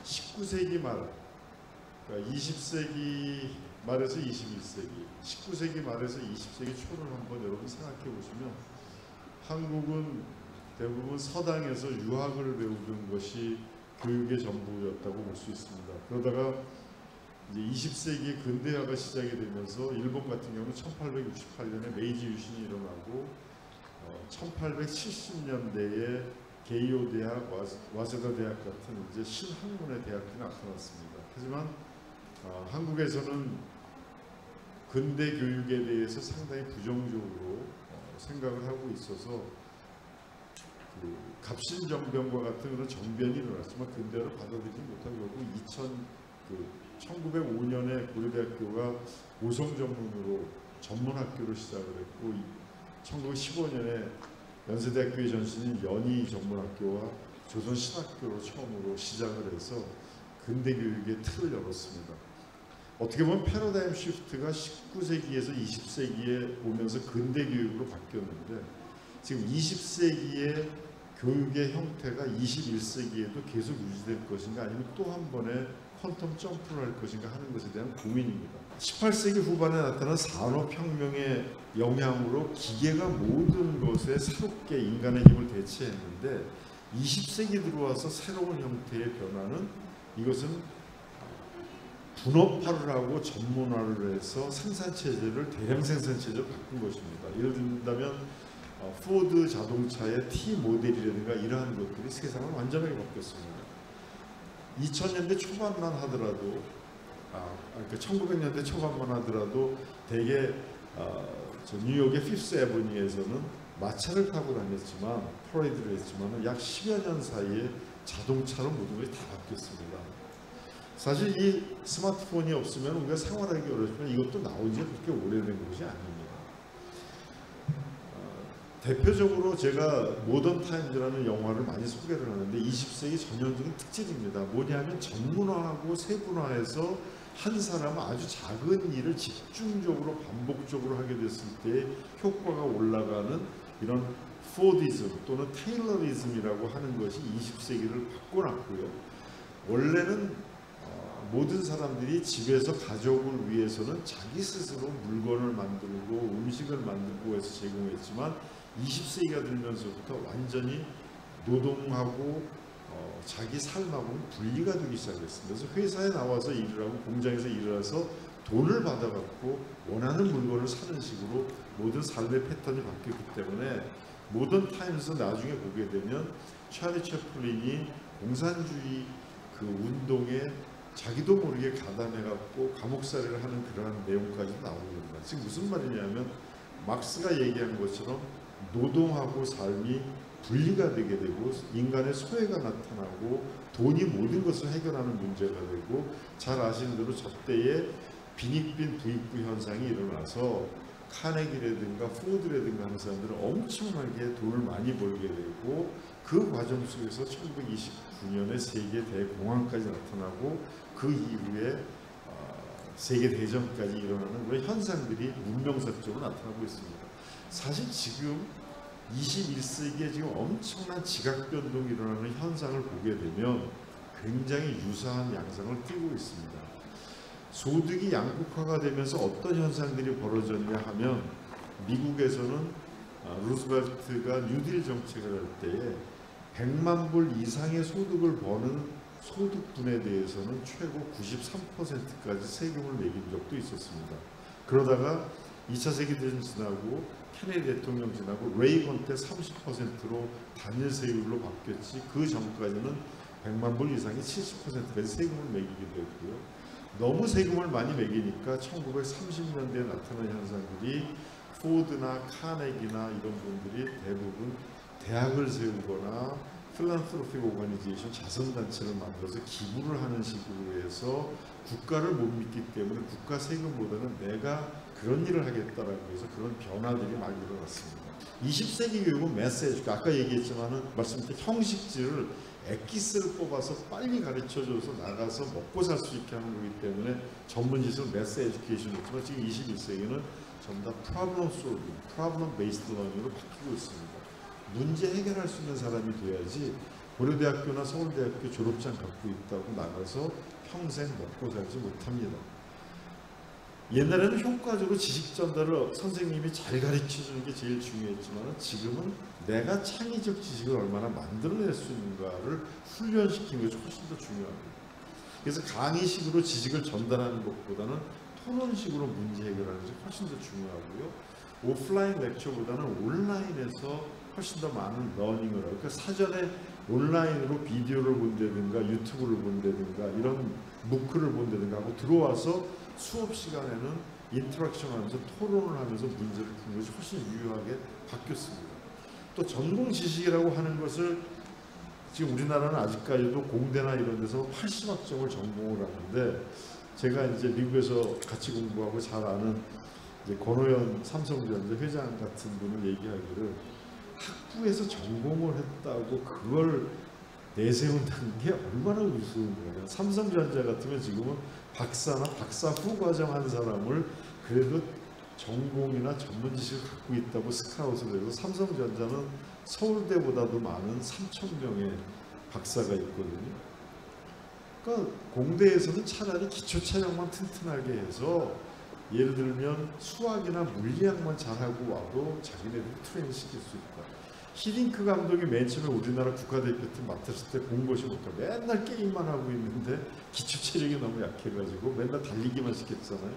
19세기 말, 그러니까 20세기 말에서 21세기, 19세기 말에서 20세기 초를 한번 여러분 생각해 보시면 한국은 대부분 서당에서 유학을 배우는 것이 교육의 전부였다고 볼 수 있습니다. 그러다가 이제 20세기 근대화가 시작이 되면서 일본 같은 경우는 1868년에 메이지 유신이 일어나고 1870년대에 게이오 대학, 와세다 대학 같은 이제 신학문의 대학들이 나타났습니다. 하지만 한국에서는 근대 교육에 대해서 상당히 부정적으로 생각을 하고 있어서 그 갑신정변과 같은 그런 정변이 일어났지만 근대화를 받아들이지 못하고 결국 1905년에 고려대학교가 오성 전문으로 전문학교를 시작을 했고 1915년에 연세대학교의 전신인 연희 전문학교와 조선신학교로 처음으로 시작을 해서 근대교육의 틀을 열었습니다. 어떻게 보면 패러다임 시프트가 19세기에서 20세기에 오면서 근대교육으로 바뀌었는데 지금 20세기의 교육의 형태가 21세기에도 계속 유지될 것인가 아니면 또 한 번의 퀀텀 점프를 할 것인가 하는 것에 대한 고민입니다. 18세기 후반에 나타난 산업혁명의 영향으로 기계가 모든 것에 새롭게 인간의 힘을 대체했는데 20세기 들어와서 새로운 형태의 변화는 이것은 분업화를 하고 전문화를 해서 생산체제를 대량 생산체제로 바꾼 것입니다. 예를 든다면 포드 자동차의 T 모델이라든가 이러한 것들이 세상을 완전하게 바뀌었습니다. 2000년대 초반만 하더라도 그러니까 1900년대 초반만 하더라도 대개 뉴욕의 피프스 애버니에서는 마차를 타고 다녔지만 퍼레이드를 했지만 약 10여 년 사이에 자동차로 모든 것이 다 바뀌었습니다. 사실 이 스마트폰이 없으면 우리가 생활하기 어렵지만 이것도 나온 지 그렇게 오래된 것이 아닙니다. 대표적으로 제가 모던 타임즈라는 영화를 많이 소개를 하는데 20세기 전형적인 특징입니다. 뭐냐면 전문화하고 세분화해서 한 사람은 아주 작은 일을 집중적으로 반복적으로 하게 됐을 때 효과가 올라가는 이런 포디즘 또는 테일러리즘이라고 하는 것이 20세기를 바꿔놨고요. 원래는 모든 사람들이 집에서 가족을 위해서는 자기 스스로 물건을 만들고 음식을 만들고 해서 제공했지만 20세기가 들면서부터 완전히 노동하고 자기 삶하고는 분리가 되기 시작했습니다. 그래서 회사에 나와서 일을 하고 공장에서 일을 해서 돈을 받아갖고 원하는 물건을 사는 식으로 모든 삶의 패턴이 바뀌었기 때문에 모던 타임에서 나중에 보게 되면 찰리 채플린이 공산주의 그 운동에 자기도 모르게 가담해갖고 감옥살이를 하는 그러한 내용까지 나오게 됩니다. 지금 무슨 말이냐면 막스가 얘기한 것처럼 노동하고 삶이 분리가 되게 되고 인간의 소외가 나타나고 돈이 모든 것을 해결하는 문제가 되고 잘 아시는 대로 저때에 빈익빈 부익부 현상이 일어나서 카네기라든가 포드라든가 하는 사람들은 엄청나게 돈을 많이 벌게 되고 그 과정 속에서 1929년에 세계 대공황까지 나타나고 그 이후에 세계대전까지 일어나는 그런 현상들이 문명사적으로 나타나고 있습니다. 사실 지금 21세기에 지금 엄청난 지각변동이 일어나는 현상을 보게 되면 굉장히 유사한 양상을 띠고 있습니다. 소득이 양극화가 되면서 어떤 현상들이 벌어졌냐 하면 미국에서는 루스벨트가 뉴딜 정책을 할 때에 100만 불 이상의 소득을 버는 소득분에 대해서는 최고 93%까지 세금을 매긴 적도 있었습니다. 그러다가 2차 세계대전 지나고 케네디 대통령 지나고 레이건 때 30%로 단일 세율로 바뀌었지 그 전까지는 100만 불 이상이 70%까지 세금을 매기게 됐고요. 너무 세금을 많이 매기니까 1930년대에 나타난 현상들이 포드나 카네기나 이런 분들이 대부분 대학을 세우거나 필란트로픽 오가니제이션 자선단체를 만들어서 기부를 하는 식으로 해서 국가를 못 믿기 때문에 국가 세금보다는 내가 그런 일을 하겠다라고 해서 그런 변화들이 막 일어났습니다. 20세기 교육은 매스 에듀케이션, 아까 얘기했지만은 말씀드린 형식질을 엑기스를 뽑아서 빨리 가르쳐줘서 나가서 먹고 살 수 있게 하는 거기 때문에 전문 지식은 매스 에듀케이션이었지만 지금 21세기는 전부 다 프로블럼 솔빙, 프로블럼 베이스드 러닝으로 바뀌고 있습니다. 문제 해결할 수 있는 사람이 돼야지 고려대학교나 서울대학교 졸업장 갖고 있다고 나가서 평생 먹고 살지 못합니다. 옛날에는 효과적으로 지식 전달을 선생님이 잘 가르쳐주는 게 제일 중요했지만 지금은 내가 창의적 지식을 얼마나 만들어낼 수 있는가를 훈련시키는 것이 훨씬 더 중요합니다. 그래서 강의식으로 지식을 전달하는 것보다는 토론식으로 문제 해결하는 것이 훨씬 더 중요하고요. 오프라인 렉처보다는 온라인에서 훨씬 더 많은 러닝을 하고, 그러니까 사전에 온라인으로 비디오를 본다든가 유튜브를 본다든가 이런 무크를 본다든가 하고 들어와서 수업 시간에는 인터랙션 하면서 토론을 하면서 문제를 푸는 것이 훨씬 유효하게 바뀌었습니다. 또 전공 지식이라고 하는 것을 지금 우리나라는 아직까지도 공대나 이런 데서 80학점을 전공을 하는데, 제가 이제 미국에서 같이 공부하고 잘 아는 이제 권호연 삼성전자 회장 같은 분을 얘기하기를 학부에서 전공을 했다고 그걸 내세운다는 게 얼마나 우스운 거예요. 삼성전자 같으면 지금은 박사나 박사 후 과정 한 사람을 그래도 전공이나 전문 지식을 갖고 있다고 스카웃을 해서 삼성전자는 서울대보다도 많은 3,000명의 박사가 있거든요. 그러니까 공대에서는 차라리 기초 체력만 튼튼하게 해서 예를 들면 수학이나 물리학만 잘하고 와도 자기네들이 트레이닝 시킬 수 있다. 히딩크 감독이 맨 처음에 우리나라 국가대표팀 맡았을 때 본 것이 뭘까? 맨날 게임만 하고 있는데 기초 체력이 너무 약해가지고 맨날 달리기만 시켰잖아요.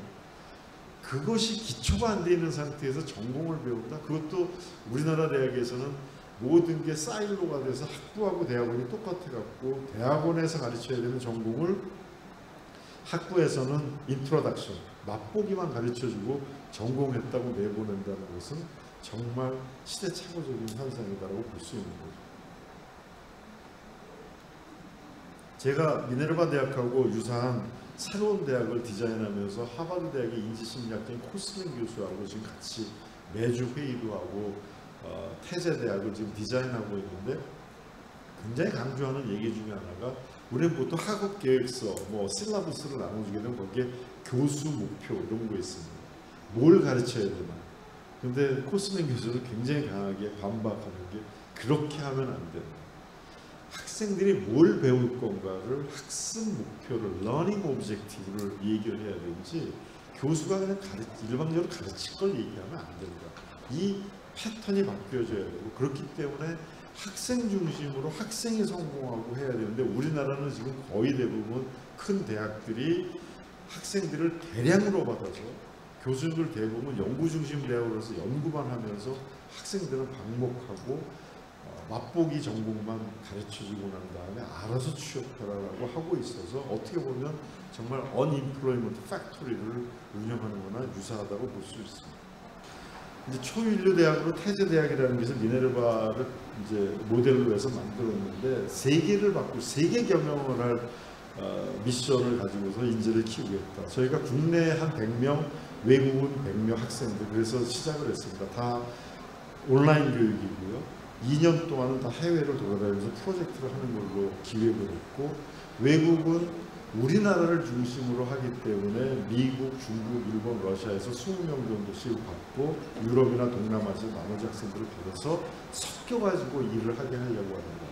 그것이 기초가 안 돼 있는 상태에서 전공을 배운다? 그것도 우리나라 대학에서는 모든 게 사일로가 돼서 학부하고 대학원이 똑같아갖고 대학원에서 가르쳐야 되는 전공을 학부에서는 인트로덕션, 맛보기만 가르쳐주고 전공했다고 내보낸다는 것은 정말 시대착오적인 현상이다라고 볼 수 있는 거죠. 제가 미네르바 대학하고 유사한 새로운 대학을 디자인하면서 하버드 대학의 인지심리학자인 코스민 교수하고 지금 같이 매주 회의도 하고 태제 대학을 지금 디자인하고 있는데, 굉장히 강조하는 얘기 중에 하나가, 우리는 보통 학업 계획서, 실라부스를 나눠주게 되면 거기에 교수 목표 이런 거 있습니다. 뭘 가르쳐야 되나. 근데 코스민 교수는 굉장히 강하게 반박하는 게, 그렇게 하면 안 된다. 학생들이 뭘 배울 건가를 학습 목표를, 러닝 오브젝티브를 얘기를 해야 되지 교수가 그냥 일방적으로 가르칠 걸 얘기하면 안 된다. 이 패턴이 바뀌어져야 되고, 그렇기 때문에 학생 중심으로 학생이 성공하고 해야 되는데, 우리나라는 지금 거의 대부분 큰 대학들이 학생들을 대량으로 받아서 교수들 대부분 연구 중심 대학으로서 연구만 하면서 학생들은 방목하고 맛보기 전공만 가르쳐주고 난 다음에 알아서 취업하라고 하고 있어서 어떻게 보면 정말 언임플로이먼트 팩토리를 운영하는 거나 유사하다고 볼 수 있습니다. 이제 초인류 대학으로 태제 대학이라는 것을 미네르바를 이제 모델로 해서 만들었는데, 세계를 바꾸고 세계 경영을 할 미션을 가지고서 인재를 키우겠다. 저희가 국내 한 100명, 외국인 100명 학생들, 그래서 시작을 했습니다. 다 온라인 교육이고요. 2년 동안은 다 해외를 돌아다니면서 프로젝트를 하는 걸로 기획을 했고, 외국은 우리나라를 중심으로 하기 때문에 미국, 중국, 일본, 러시아에서 20명 정도씩 받고, 유럽이나 동남아시아 나머지 학생들을 받아서 섞여가지고 일을 하게 하려고 합니다.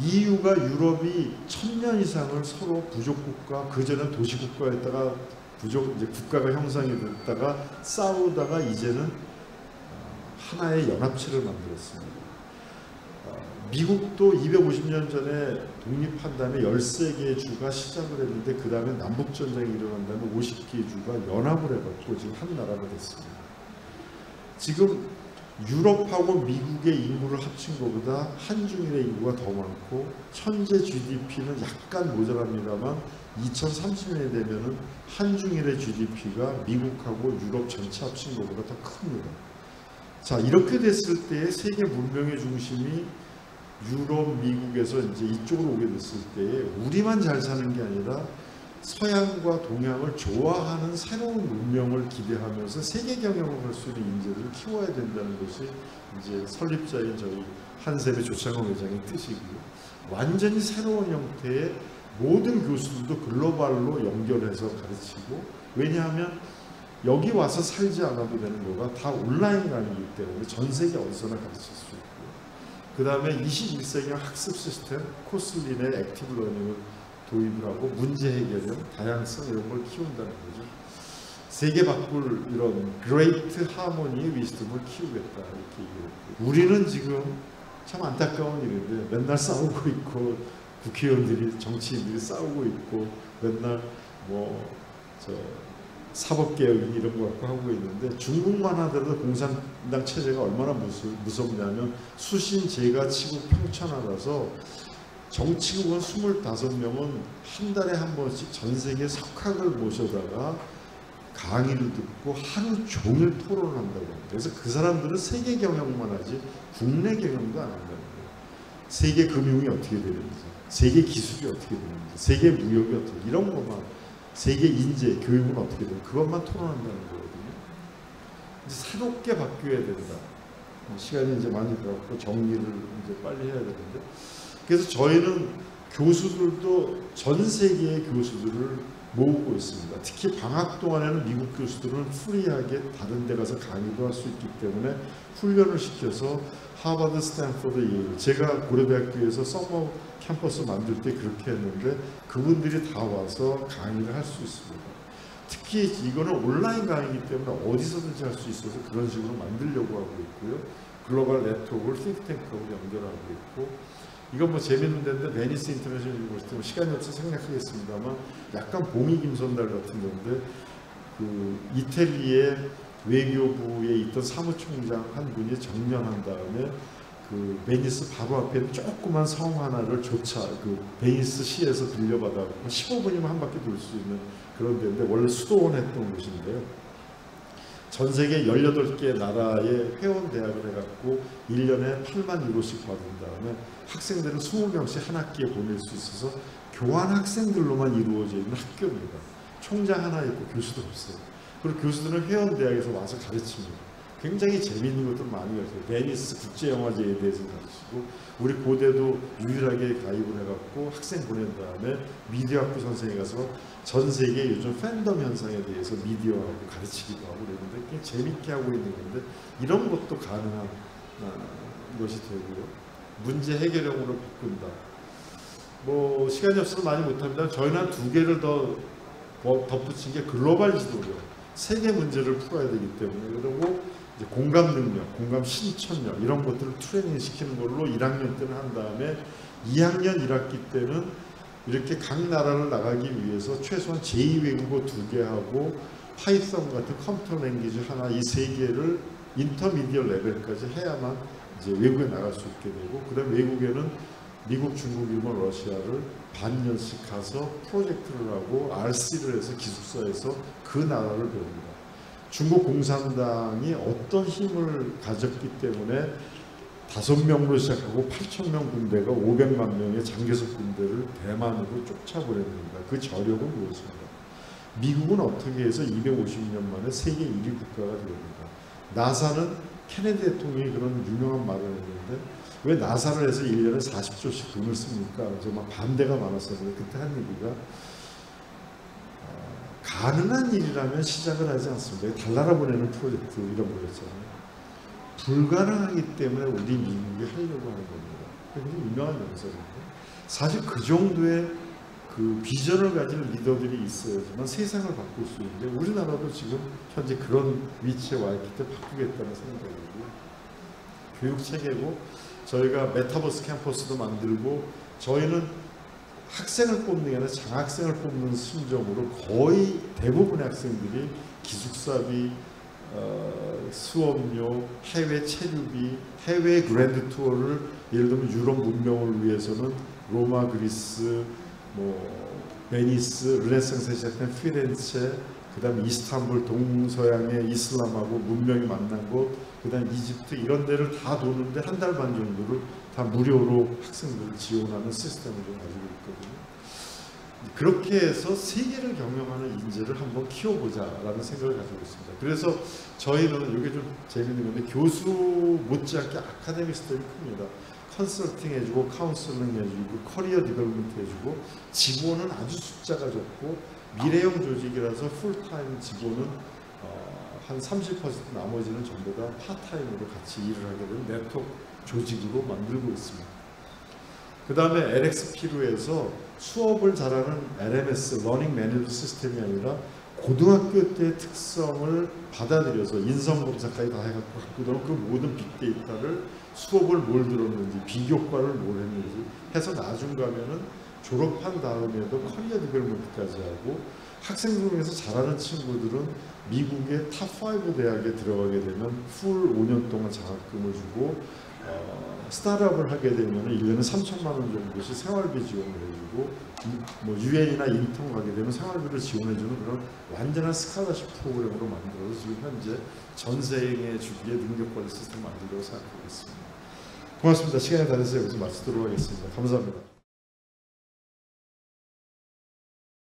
EU가 유럽이 1000년 이상을 서로 부족국가, 그전엔 도시국가였다가 이제 국가가 형성이 됐다가 싸우다가 이제는 하나의 연합체를 만들었습니다. 미국도 250년 전에 독립한 다음에 13개의 주가 시작을 했는데, 그 다음에 남북전쟁이 일어난 다음에 50개의 주가 연합을 해갖고 지금 한 나라가 됐습니다. 지금 유럽하고 미국의 인구를 합친 것보다 한중일의 인구가 더 많고, 현재 GDP는 약간 모자랍니다만 2030년이 되면은 한중일의 GDP가 미국하고 유럽 전체 합친 것보다 더 큽니다. 자, 이렇게 됐을 때 세계 문명의 중심이 유럽, 미국에서 이제 이쪽으로 오게 됐을 때 우리만 잘 사는 게 아니라 서양과 동양을 좋아하는 새로운 문명을 기대하면서 세계 경영을 할 수 있는 인재들을 키워야 된다는 것이 이제 설립자인 저희 한샘의 조창호 회장의 뜻이고요. 완전히 새로운 형태의 모든 교수들도 글로벌로 연결해서 가르치고, 왜냐하면 여기 와서 살지 않아도 되는 거가 다 온라인 강의이기 때문에 전 세계 어디서나 가르칠 수 있고, 그 다음에 21세기형 학습 시스템 코슬린의 액티브 러닝을 도입을 하고 문제 해결형, 다양성 이런 걸 키운다는 거죠. 세계 바꿀 이런 그레이트 하모니의 위스덤을 키우겠다 이렇게 얘기했고, 우리는 지금 참 안타까운 일인데 맨날 싸우고 있고 국회의원들이 정치인들이 싸우고 있고 맨날 사법개혁 이런 거 갖고 하고 있는데, 중국만 하더라도 공산당 체제가 얼마나 무섭냐면 수신제가 치고 평천하라서 정치국은 25명은 한 달에 한 번씩 전 세계 석학을 모셔다가 강의를 듣고 하루 종일 토론을 한다고 합니다. 그래서 그 사람들은 세계 경영만 하지 국내 경영도 안 한다는 거예요. 세계 금융이 어떻게 되는지, 세계 기술이 어떻게 되는지, 세계 무역이 어떻게, 이런 것만, 세계 인재, 교육은 어떻게 되는지 그것만 토론한다는 거거든요. 이제 새롭게 바뀌어야 된다. 시간이 이제 많이 들었고 정리를 이제 빨리 해야 되는데, 그래서 저희는 교수들도 전 세계의 교수들을 모으고 있습니다. 특히 방학 동안에는 미국 교수들은 프리하게 다른 데 가서 강의도 할 수 있기 때문에 훈련을 시켜서 하버드, 스탠포드, 예일, 제가 고려대학교에서 서머 캠퍼스 만들 때 그렇게 했는데 그분들이 다 와서 강의를 할 수 있습니다. 특히 이거는 온라인 강의이기 때문에 어디서든지 할 수 있어서 그런 식으로 만들려고 하고 있고요. 글로벌 네트워크를 싱크탱크하고 연결하고 있고, 이건 재밌는 데인데 베니스 인터내셔널 유니버시티, 시간이 없어서 생략하겠습니다만 약간 봉이 김선달 같은 건데, 그 이태리의 외교부에 있던 사무총장 한 분이 정년한 다음에 그 베니스 바로 앞에 있는 조그만 성 하나를 조차 그 베니스 시에서 빌려받아 15분이면 한 바퀴 돌 수 있는 그런 데인데, 원래 수도원 했던 곳인데요. 전 세계 18개 나라의 회원 대학을 해갖고 1년에 8만 유로씩 받은 다음에 학생들은 20명씩 한 학기에 보낼 수 있어서 교환 학생들로만 이루어져 있는 학교입니다. 총장 하나 있고 교수도 없어요. 그리고 교수들은 회원 대학에서 와서 가르칩니다. 굉장히 재미있는 것들 많이 가르쳐요. 베니스 국제영화제에 대해서 가르치고, 우리 고대도 유일하게 가입을 해갖고 학생 보낸 다음에 미디어학부 선생이 가서 전 세계 요즘 팬덤 현상에 대해서 미디어하고 가르치기도 하고 그러는데 꽤 재밌게 하고 있는 건데, 이런 것도 가능한 것이 되고요. 문제 해결형으로 바꾼다. 시간이 없어서 많이 못합니다. 저희는 한 2개를 더 덧붙인 게 글로벌 지도력, 세계 문제를 풀어야 되기 때문에, 그리고 이제 공감 능력, 공감 실천력 이런 것들을 트레이닝 시키는 걸로 1학년 때는 한 다음에 2학년 1학기 때는 이렇게 각 나라를 나가기 위해서 최소한 제2외국어 2개 하고 파이썬 같은 컴퓨터 랭귀지 하나, 이 3개를 인터미디어 레벨까지 해야만 이제 외국에 나갈 수 있게 되고, 그 다음 외국에는 미국, 중국, 일본, 러시아를 반년씩 가서 프로젝트를 하고 RC를 해서 기숙사에서 그 나라를 배웁니다. 중국 공산당이 어떤 힘을 가졌기 때문에 5명으로 시작하고 8,000명 군대가 500만 명의 장개석 군대를 대만으로 쫓아보냅니다. 그 저력은 무엇입니까? 미국은 어떻게 해서 250년 만에 세계 1위 국가가 됩니다. 나사는 케네디 대통령이 그런 유명한 말을 했는데, 왜 나사를 해서 1년에 40조씩 돈을 씁니까? 그래서 막 반대가 많았었는데, 그때 한 얘기가 가능한 일이라면 시작을 하지 않습니다. 달나라 보내는 프로젝트 이런 거였잖아요. 불가능하기 때문에 우리 미국이 하려고 하는 겁니다. 굉장히 유명한 명사인데, 사실 그 정도의 그 비전을 가진 리더들이 있어야지만 세상을 바꿀 수 있는데, 우리나라도 지금 현재 그런 위치에 와 있기 때문에 바꾸겠다는 생각이고요. 교육 체계고, 저희가 메타버스 캠퍼스도 만들고, 저희는 학생을 뽑는 게 아니라 장학생을 뽑는 심정으로 거의 대부분의 학생들이 기숙사비, 수업료, 해외 체류비, 해외 그랜드 투어를, 예를 들면 유럽 문명을 위해서는 로마, 그리스, 베니스, 르네상스에 시작된 피렌체, 그 다음에 이스탄불, 동서양의 이슬람하고 문명이 만난 곳, 그 다음에 이집트, 이런 데를 다 도는데 한 달 반 정도를 다 무료로 학생들을 지원하는 시스템을 좀 가지고 있거든요. 그렇게 해서 세계를 경영하는 인재를 한번 키워보자라는 생각을 가지고 있습니다. 그래서 저희는 이게 좀 재밌는 건데, 교수 못지않게 아카데미스들이 큽니다. 컨설팅 해주고, 카운슬링 해주고, 커리어 디벨롭먼트 해주고, 직원은 아주 숫자가 적고, 미래형 조직이라서 풀타임 직원은 한 30%, 나머지는 전부 다 파타임으로 같이 일을 하게 되는 네트워크 조직으로 만들고 있습니다. 그 다음에 LXP로 해서 수업을 잘하는 LMS, Learning Management 시스템이 아니라 고등학교 때 특성을 받아들여서 인성검사까지 다 해갖고 갖고 들어온 그 모든 빅데이터를 수업을 뭘 들었는지, 비교과를 뭘 했는지 해서 나중 가면은 졸업한 다음에도 커리어 디벨롭먼트까지 하고, 학생 중에서 잘하는 친구들은 미국의 탑5 대학에 들어가게 되면 풀 5년 동안 장학금을 주고 스타트업을 하게 되면 1년에 3천만 원 정도씩 생활비 지원을 해주고, 뭐 유엔이나 인턴 가게 되면 생활비를 지원해주는 그런 완전한 스칼라십 프로그램으로 만들어서 지금 현재 전 세계 주기에 능력관리 시스템을 만들려고 생각하고 있습니다. 고맙습니다. 시간이 다 돼서 여기서 마치도록 하겠습니다. 감사합니다.